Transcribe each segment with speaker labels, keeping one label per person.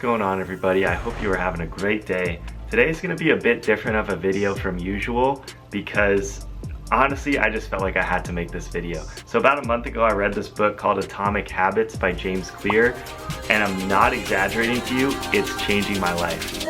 Speaker 1: going on, everybody? I hope you are having a great day. Today is going to be a bit different of a video from usual because honestly I just felt like I had to make this video. So about a month ago I read this book called Atomic Habits by James Clear, and I'm not exaggerating to you, it's changing my life.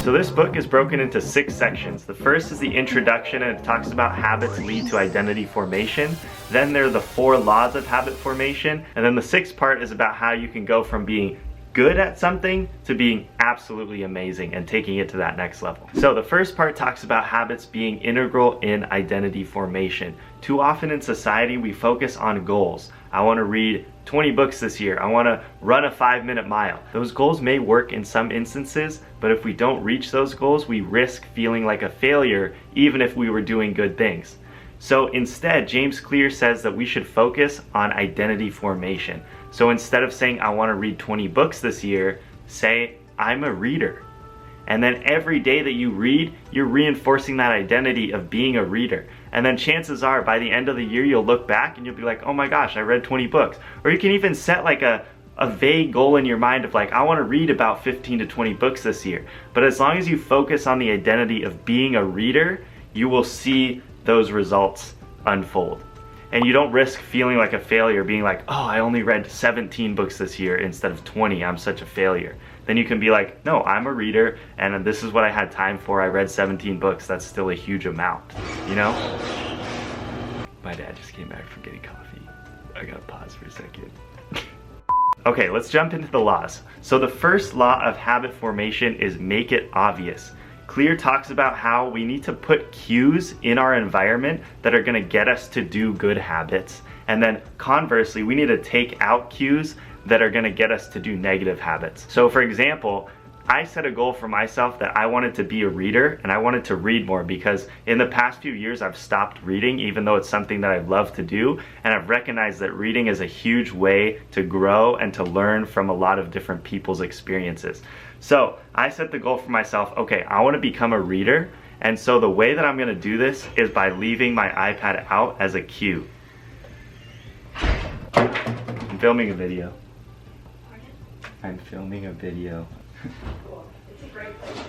Speaker 1: So this book is broken into 6 sections. The first is the introduction, and it talks about habits lead to identity formation. Then there are the 4 laws of habit formation. And then the 6th part is about how you can go from being good at something to being absolutely amazing and taking it to that next level. So the first part talks about habits being integral in identity formation. Too often in society we focus on goals. I want to read 20 books this year. I want to run a 5-minute mile. Those goals may work in some instances, but if we don't reach those goals, we risk feeling like a failure even if we were doing good things. So instead, James Clear says that we should focus on identity formation. So instead of saying, I want to read 20 books this year, say, I'm a reader. And then every day that you read, you're reinforcing that identity of being a reader. And then chances are, by the end of the year, you'll look back and you'll be like, oh my gosh, I read 20 books. Or you can even set like a vague goal in your mind of like, I want to read about 15 to 20 books this year. But as long as you focus on the identity of being a reader, you will see those results unfold. And you don't risk feeling like a failure, being like, oh, I only read 17 books this year instead of 20, I'm such a failure. Then you can be like, no, I'm a reader, and this is what I had time for. I read 17 books, that's still a huge amount, you know? My dad just came back from getting coffee. I gotta pause for a second. Okay, let's jump into the laws. So the first law of habit formation is make it obvious. Clear talks about how we need to put cues in our environment that are going to get us to do good habits. And then conversely, we need to take out cues that are going to get us to do negative habits. So for example, I set a goal for myself that I wanted to be a reader and I wanted to read more because in the past few years I've stopped reading, even though it's something that I love to do, and I've recognized that reading is a huge way to grow and to learn from a lot of different people's experiences. So I set the goal for myself, okay, I want to become a reader, and so the way that I'm going to do this is by leaving my iPad out as a cue. I'm filming a video. I'm filming a video.
Speaker 2: Cool. It's a great place.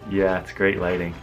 Speaker 1: Yeah, it's great lighting.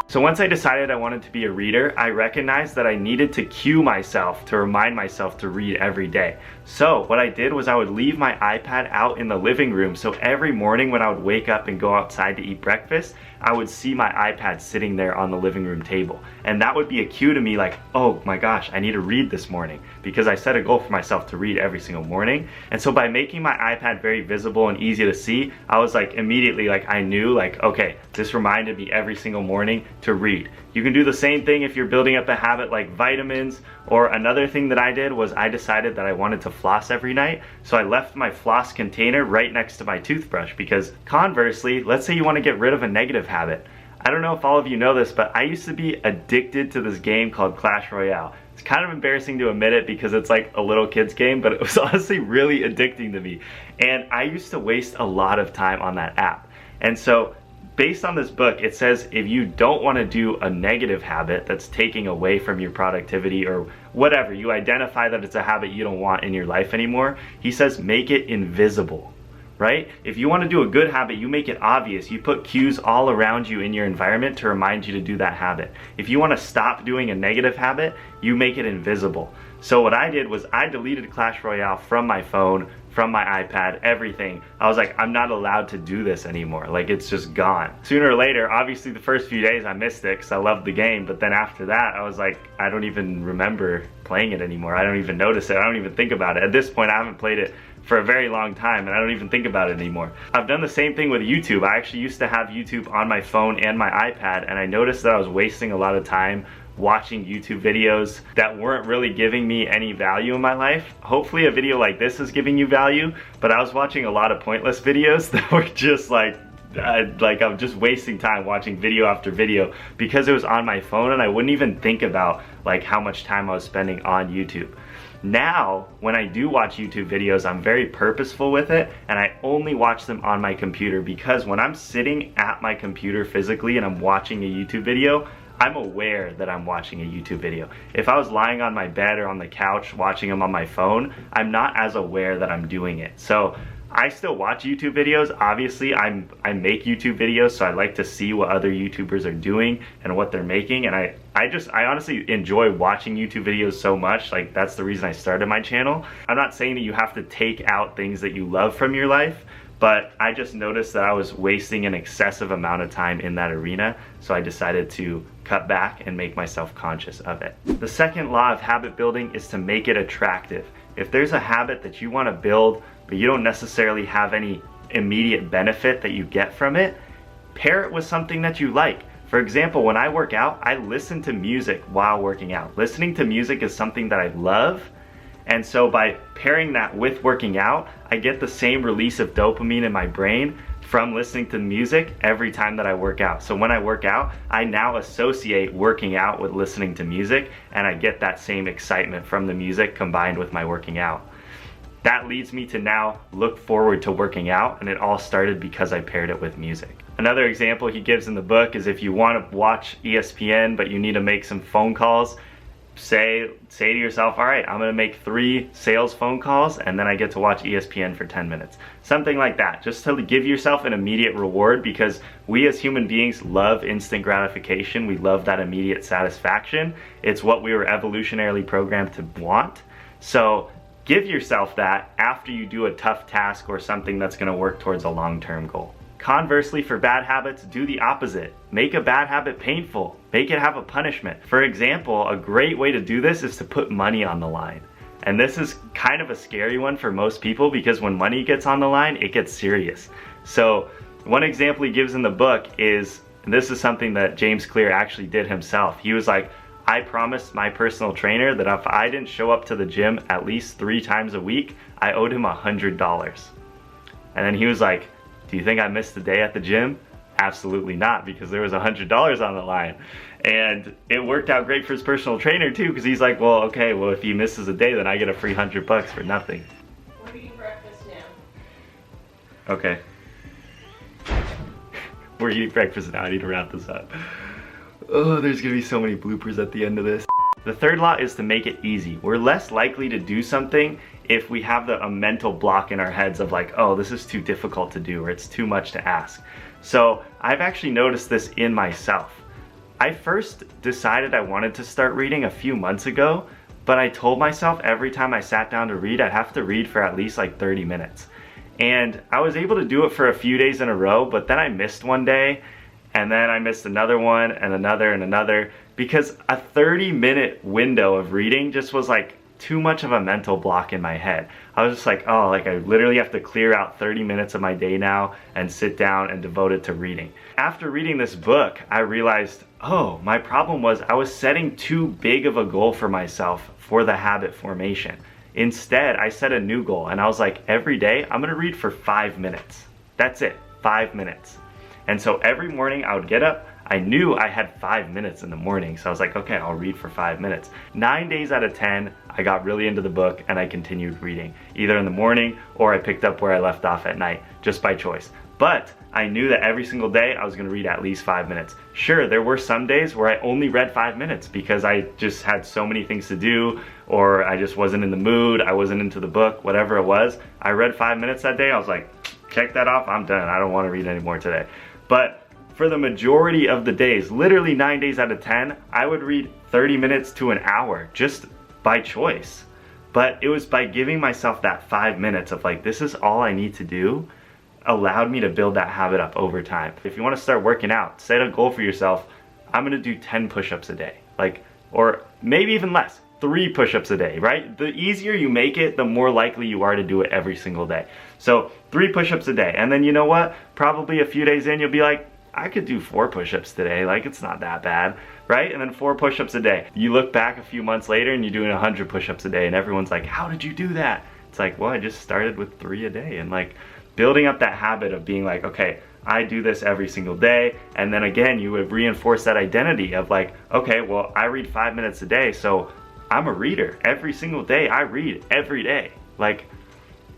Speaker 1: So once I decided I wanted to be a reader, I recognized that I needed to cue myself to remind myself to read every day. So what I did was I would leave my iPad out in the living room, so every morning when I would wake up and go outside to eat breakfast, I would see my iPad sitting there on the living room table. And that would be a cue to me like, oh my gosh, I need to read this morning, because I set a goal for myself to read every single morning. And so by making my iPad very visible and easy to see, I was like immediately like, I knew like, okay, this reminded me every single morning to read. You can do the same thing if you're building up a habit like vitamins, or another thing that I did was I decided that I wanted to floss every night, so I left my floss container right next to my toothbrush, because conversely, let's say you want to get rid of a negative habit. I don't know if all of you know this, but I used to be addicted to this game called Clash Royale. It's kind of embarrassing to admit it because it's like a little kid's game, but it was honestly really addicting to me. And I used to waste a lot of time on that app. And so based on this book, it says if you don't want to do a negative habit that's taking away from your productivity or whatever, you identify that it's a habit you don't want in your life anymore, he says make it invisible, right? If you want to do a good habit, you make it obvious. You put cues all around you in your environment to remind you to do that habit. If you want to stop doing a negative habit, you make it invisible. So what I did was I deleted Clash Royale from my phone, from my iPad, everything. I was like, I'm not allowed to do this anymore. Like, it's just gone. Sooner or later, obviously the first few days I missed it because I loved the game, but then after that, I was like, I don't even remember playing it anymore. I don't even notice it. I don't even think about it. At this point, I haven't played it for a very long time and I don't even think about it anymore. I've done the same thing with YouTube. I actually used to have YouTube on my phone and my iPad, and I noticed that I was wasting a lot of time watching YouTube videos that weren't really giving me any value in my life. Hopefully a video like this is giving you value, but I was watching a lot of pointless videos that were just like I'm just wasting time watching video after video because it was on my phone, and I wouldn't even think about like how much time I was spending on YouTube. Now, when I do watch YouTube videos, I'm very purposeful with it, and I only watch them on my computer, because when I'm sitting at my computer physically and I'm watching a YouTube video, I'm aware that I'm watching a YouTube video. If I was lying on my bed or on the couch watching them on my phone, I'm not as aware that I'm doing it. So I still watch YouTube videos. Obviously, I make YouTube videos, so I like to see what other YouTubers are doing and what they're making. And I honestly enjoy watching YouTube videos so much. Like, that's the reason I started my channel. I'm not saying that you have to take out things that you love from your life, but I just noticed that I was wasting an excessive amount of time in that arena, so I decided to cut back and make myself conscious of it. The second law of habit building is to make it attractive. If there's a habit that you want to build, but you don't necessarily have any immediate benefit that you get from it, pair it with something that you like. For example, when I work out, I listen to music while working out. Listening to music is something that I love, and so by pairing that with working out, I get the same release of dopamine in my brain from listening to music every time that I work out. So when I work out, I now associate working out with listening to music, and I get that same excitement from the music combined with my working out. That leads me to now look forward to working out, and it all started because I paired it with music. Another example he gives in the book is if you want to watch ESPN but you need to make some phone calls, say to yourself, all right, I'm gonna make 3 sales phone calls and then I get to watch ESPN for 10 minutes. Something like that, just to give yourself an immediate reward, because we as human beings love instant gratification. We love that immediate satisfaction. It's what we were evolutionarily programmed to want. So give yourself that after you do a tough task or something that's gonna work towards a long-term goal. Conversely, for bad habits, do the opposite. Make a bad habit painful. Make it have a punishment. For example, a great way to do this is to put money on the line. And this is kind of a scary one for most people, because when money gets on the line, it gets serious. So one example he gives in the book is, and this is something that James Clear actually did himself. He was like, I promised my personal trainer that if I didn't show up to the gym at least 3 times a week, I owed him $100. And then he was like, do you think I missed a day at the gym? Absolutely not, because there was $100 on the line. And it worked out great for his personal trainer too, because he's like, well, okay, well, if he misses a day, then I get a free $100 for nothing.
Speaker 2: We're eating breakfast now.
Speaker 1: Okay. We're eating breakfast now. I need to wrap this up. Oh, there's gonna be so many bloopers at the end of this. The third law is to make it easy. We're less likely to do something if we have a mental block in our heads of like, oh, this is too difficult to do, or it's too much to ask. So I've actually noticed this in myself. I first decided I wanted to start reading a few months ago, but I told myself every time I sat down to read, I'd have to read for at least like 30 minutes. And I was able to do it for a few days in a row, but then I missed one day, and then I missed another one, and another, because a 30-minute window of reading just was like too much of a mental block in my head. I was just like, oh, like I literally have to clear out 30 minutes of my day now and sit down and devote it to reading. After reading this book, I realized, oh, my problem was I was setting too big of a goal for myself for the habit formation. Instead, I set a new goal, and I was like, every day I'm gonna read for 5 minutes. That's it, 5 minutes. And so every morning I would get up, I knew I had 5 minutes in the morning, so I was like, okay, I'll read for 5 minutes. 9 days out of 10, I got really into the book and I continued reading, either in the morning or I picked up where I left off at night, just by choice. But I knew that every single day I was gonna read at least 5 minutes. Sure, there were some days where I only read 5 minutes because I just had so many things to do, or I just wasn't in the mood, I wasn't into the book, whatever it was. I read 5 minutes that day, I was like, check that off, I'm done, I don't wanna read anymore today. But for the majority of the days, literally 9 days out of 10, I would read 30 minutes to an hour just by choice. But it was by giving myself that 5 minutes of like, this is all I need to do, allowed me to build that habit up over time. If you want to start working out, set a goal for yourself. I'm gonna do 10 push-ups a day, like, or maybe even less, 3 push-ups a day, right? The easier you make it, the more likely you are to do it every single day. So 3 push-ups a day, and then you know what? Probably a few days in, you'll be like, I could do 4 push-ups today, like it's not that bad, right? And then 4 push-ups a day. You look back a few months later and you're doing 100 push-ups a day, and everyone's like, how did you do that? It's like, well, I just started with 3 a day, and like building up that habit of being like, okay, I do this every single day. And then again, you would reinforce that identity of like, okay, well, I read 5 minutes a day, so I'm a reader. Every single day I read every day. Like,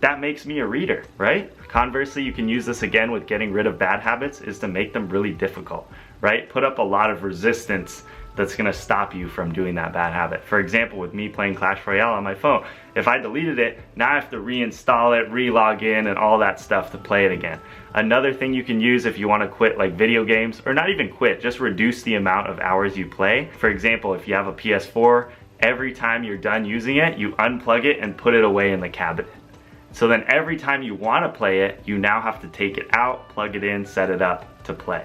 Speaker 1: that makes me a reader, right? Conversely, you can use this again with getting rid of bad habits, is to make them really difficult, right? Put up a lot of resistance that's gonna stop you from doing that bad habit. For example, with me playing Clash Royale on my phone, if I deleted it, now I have to reinstall it, re-log in, and all that stuff to play it again. Another thing you can use if you want to quit like video games, or not even quit, just reduce the amount of hours you play. For example, if you have a PS4, every time you're done using it, you unplug it and put it away in the cabinet. So then every time you want to play it, you now have to take it out, plug it in, set it up to play.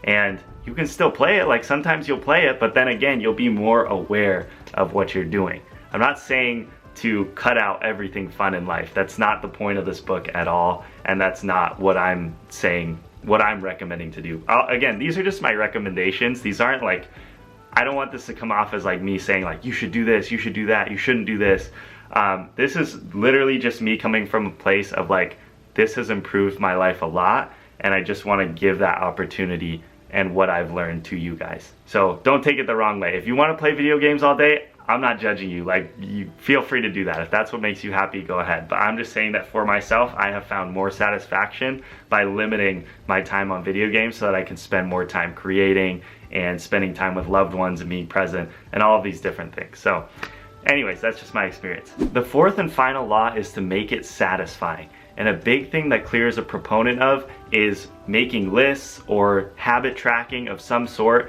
Speaker 1: And you can still play it, like sometimes you'll play it, but then again, you'll be more aware of what you're doing. I'm not saying to cut out everything fun in life. That's not the point of this book at all, and that's not what I'm saying, what I'm recommending to do. Again, these are just my recommendations. These aren't like, I don't want this to come off as like me saying like, you should do this, you should do that, you shouldn't do this. This is literally just me coming from a place of like, this has improved my life a lot, and I just want to give that opportunity and what I've learned to you guys. So don't take it the wrong way. If you want to play video games all day, I'm not judging you. Like, you feel free to do that. If that's what makes you happy, go ahead. But I'm just saying that for myself, I have found more satisfaction by limiting my time on video games so that I can spend more time creating and spending time with loved ones and being present and all of these different things. So anyways, that's just my experience. The fourth and final law is to make it satisfying. And a big thing that Clear is a proponent of is making lists or habit tracking of some sort.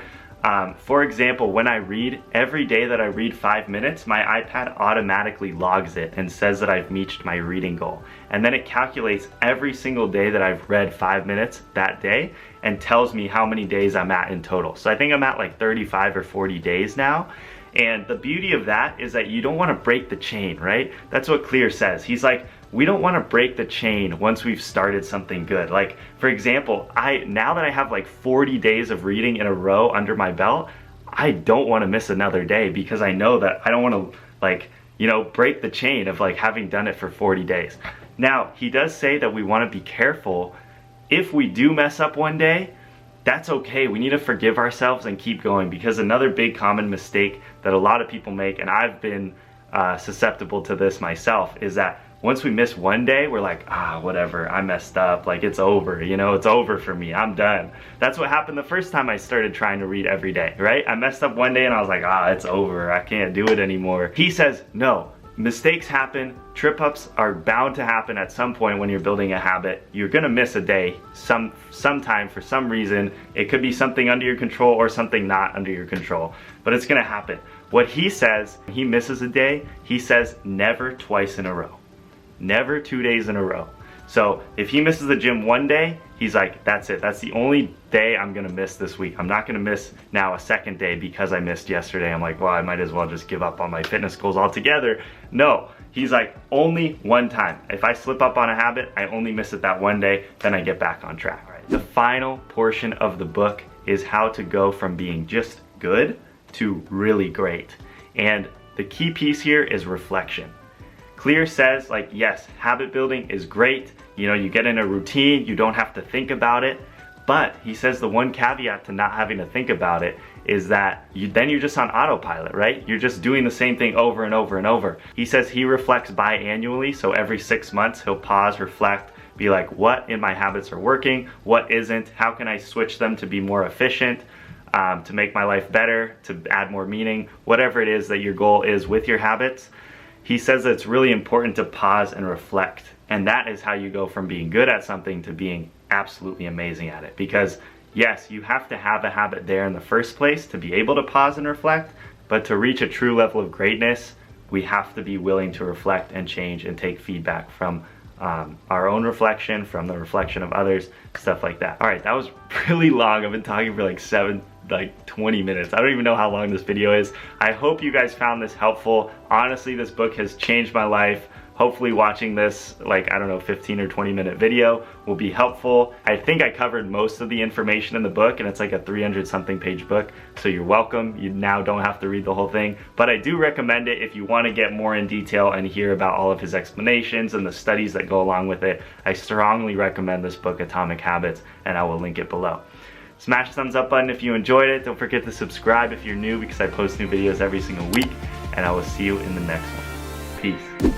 Speaker 1: For example, when I read, every day that I read 5 minutes, my iPad automatically logs it and says that I've reached my reading goal. And then it calculates every single day that I've read 5 minutes that day and tells me how many days I'm at in total. So I think I'm at like 35 or 40 days now. And the beauty of that is that you don't want to break the chain, right? That's what Clear says. He's like, we don't want to break the chain once we've started something good. Like, for example, now that I have like 40 days of reading in a row under my belt, I don't want to miss another day because I know that I don't want to, like, you know, break the chain of like having done it for 40 days. Now, he does say that we want to be careful. If we do mess up one day, that's okay. We need to forgive ourselves and keep going, because another big common mistake that a lot of people make, and I've been susceptible to this myself, is that once we miss one day, we're like, whatever, I messed up, like it's over, you know, it's over for me, I'm done. That's what happened the first time I started trying to read every day, right? I messed up one day and I was like, it's over, I can't do it anymore. He says, no, mistakes happen, trip-ups are bound to happen at some point when you're building a habit. You're gonna miss a day sometime for some reason. It could be something under your control or something not under your control, but it's gonna happen. What he says, he misses a day, he says never twice in a row. Never 2 days in a row. So if he misses the gym one day, he's like, that's it. That's the only day I'm gonna miss this week. I'm not gonna miss now a second day because I missed yesterday. I'm like, well, I might as well just give up on my fitness goals altogether. No, he's like, only one time. If I slip up on a habit, I only miss it that one day, then I get back on track. Right? The final portion of the book is how to go from being just good to really great. And the key piece here is reflection. Clear says, like, yes, habit building is great. You know, you get in a routine, you don't have to think about it. But he says the one caveat to not having to think about it is that then you're just on autopilot, right? You're just doing the same thing over and over and over. He says he reflects biannually, so every 6 months he'll pause, reflect, be like, what in my habits are working? What isn't? How can I switch them to be more efficient? To make my life better, to add more meaning, whatever it is that your goal is with your habits. He says that it's really important to pause and reflect, and that is how you go from being good at something to being absolutely amazing at it. Because yes, you have to have a habit there in the first place to be able to pause and reflect, but to reach a true level of greatness, we have to be willing to reflect and change and take feedback from our own reflection, from the reflection of others, stuff like that. All right, that was really long. I've been talking for like 20 minutes. I don't even know how long this video is. I hope you guys found this helpful. Honestly, this book has changed my life. Hopefully watching this, like, I don't know, 15 or 20 minute video will be helpful. I think I covered most of the information in the book, and it's like a 300 something page book, so you're welcome. You now don't have to read the whole thing, but I do recommend it if you want to get more in detail and hear about all of his explanations and the studies that go along with it. I strongly recommend this book, Atomic Habits, and I will link it below. Smash the thumbs up button if you enjoyed it. Don't forget to subscribe if you're new, because I post new videos every single week, and I will see you in the next one. Peace.